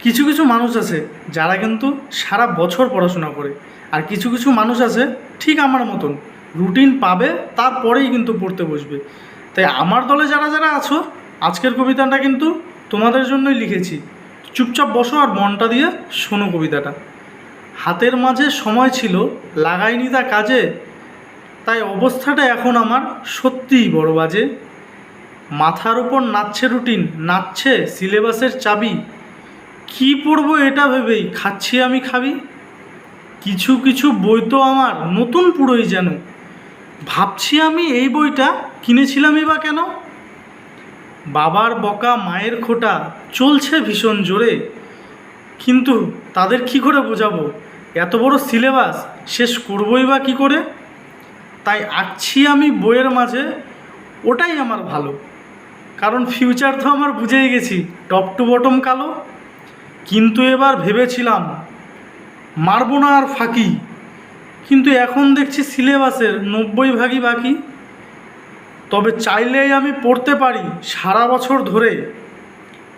কিছু কিছু মানুষ আছে যারা কিন্তু সারা বছর পড়াশোনা করে, আর কিছু কিছু মানুষ আছে ঠিক আমার মতন রুটিন পাবে তারপরেই কিন্তু পড়তে বসবে। তাই আমার দলে যারা যারা আছো, আজকের কবিতাটা কিন্তু তোমাদের জন্যই লিখেছি। চুপচাপ বসো আর মনটা দিয়ে শোনো কবিতাটা। হাতের মাঝে সময় ছিল, লাগাইনি তা কাজে, তাই অবস্থাটা এখন আমার সত্যিই বড় বাজে। মাথার ওপর নাচছে রুটিন, নাচছে সিলেবাসের চাবি, কী পড়বো এটা ভেবেই খাচ্ছি আমি খাবি। কিছু কিছু বই তো আমার নতুন পুরোই যেন, ভাবছি আমি এই বইটা কিনেছিলামই বা কেন। বাবার বকা মায়ের খোঁটা চলছে ভীষণ জোরে, কিন্তু তাদের কি করে বোঝাবো এত বড় সিলেবাস শেষ করবই বা কী করে। তাই আঁকছি আমি বইয়ের মাঝে, ওটাই আমার ভালো, কারণ ফিউচার তো আমার বুঝেই গেছি টপ টু বটম কালো। কিন্তু এবার ভেবেছিলাম মারবো না আর ফাঁকি, কিন্তু এখন দেখছি সিলেবাসের 90 ভাগই বাকি। তবে চাইলেই আমি পড়তে পারি সারা বছর ধরে,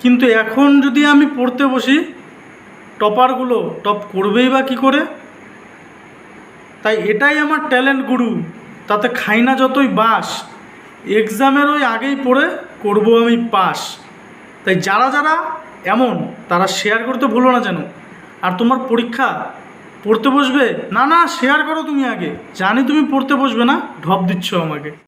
কিন্তু এখন যদি আমি পড়তে বসি টপারগুলো টপ করবেই বা কী করে। তাই এটাই আমার ট্যালেন্ট গুরু, তাতে খাই না যতই বাস, এক্সামের ওই আগেই পড়ে করব আমি পাস। তাই যারা যারা এমন তারা শেয়ার করতে ভুলো না যেন। আর তোমার পরীক্ষা পড়তে বসবে, না না শেয়ার করো তুমি আগে, জানি তুমি পড়তে বসবে না, ঢপ দিচ্ছ আমাকে।